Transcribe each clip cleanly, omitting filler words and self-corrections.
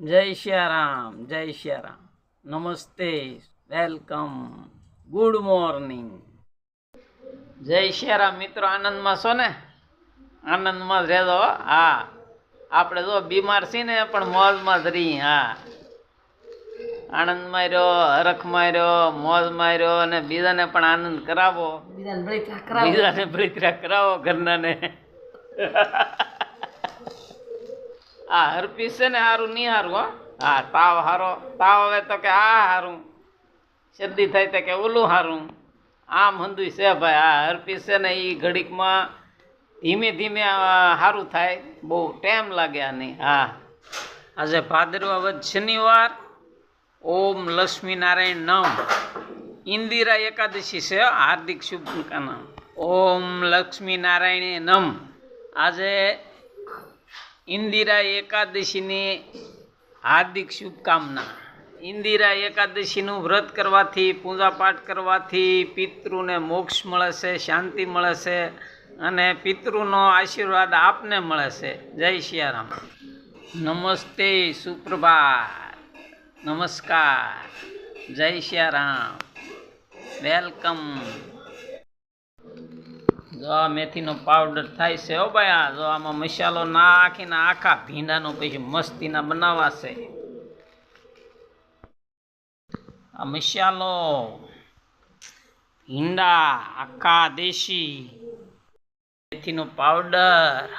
જય શ્યારામ, જય શ્યારામ. નમસ્તે, વેલકમ, ગુડ મોર્નિંગ. જય શ્યારામ મિત્રો. આનંદમાં છો ને? આનંદમાં જ રહેજો. હા, આપણે જો બીમાર છીએ ને પણ મોજમાં જ રહી. હા, આનંદ માર્યો, હરખ માર્યો, મોજ માર્યો અને બીજાને પણ આનંદ કરાવો, બીજાને બળતરા કરાવો ઘરનાને. આ હરપીસ છે ને સારું નહીં સારું. હા, તાવ સારો, તાવ આવે તો કે આ સારું, શરદી થાય તો કે ઓલું સારું, આમ હંધુય છે ભાઈ. આ હરપીસ છે ને એ ઘડીકમાં ધીમે ધીમે સારું થાય, બહુ ટાઈમ લાગે આની. હા, આજે ભાદરવા વદ શનિવાર, ઓમ લક્ષ્મી નારાયણ નમ, ઇન્દિરા એકાદશી છે. હાર્દિક શુભકામના. ઓમ લક્ષ્મી નારાયણ નમ. આજે ઇન્દિરા એકાદશીની હાર્દિક શુભકામના. ઇન્દિરા એકાદશીનું વ્રત કરવાથી, પૂજાપાઠ કરવાથી પિતૃને મોક્ષ મળે છે, શાંતિ મળે છે અને પિતૃનો આશીર્વાદ આપને મળે છે. જય સિયારામ. નમસ્તે, સુપ્રભાત, નમસ્કાર, જય સિયારામ, વેલકમ. જો આ મેથીનો પાવડર થાય છે. હો ભાઈ, આ જો આમાં મસાલો નાખીને આખા ભીંડાનો પછી મસ્તીના બનાવવા છે. આ મસાલો ભીંડા આખા દેશી, મેથીનો પાવડર.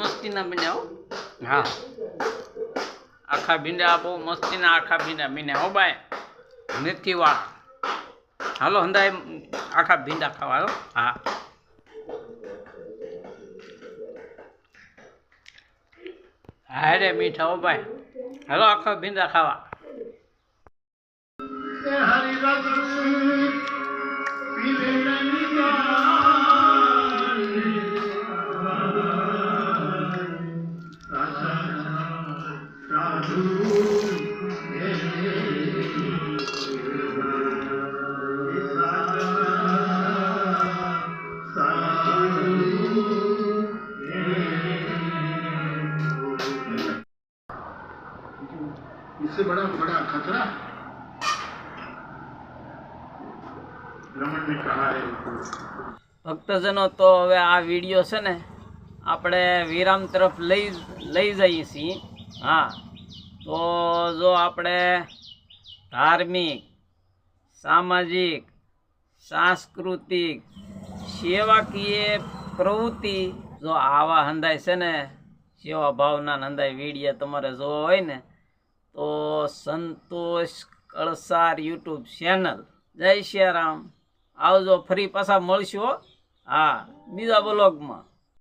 મસ્તીના બનાવો. હા, આખા ભીંડા બહુ મસ્તીના આખા ભીંડા મીને હો ભાઈ મેથીવાળા. હાલો હંધાય આખા ભીંડા ખાવા હાલો. હા હા રે મીઠા હો ભાઈ. હાલો આખા ભીંડા ખાવા. इससे बड़ा बड़ा खतरा रमन ने कहा है. ભક્તજનો તો હવે આ વિડીયો છે ને આપણે વિરામ તરફ લઈ જઈએ છીએ. હા તો જો આપણે ધાર્મિક, સામાજિક, સાંસ્કૃતિક, સેવાકીય પ્રવૃત્તિ જો આવા હંધાય છે ને સેવા ભાવના હંધાય વિડીયો તમારે જોવા હોય ને તો સંતોષ કળસાર યુટ્યુબ ચેનલ. જય શ્રી રામ. આવજો, ફરી પાછા મળશું. હા બીજા બ્લોગમાં.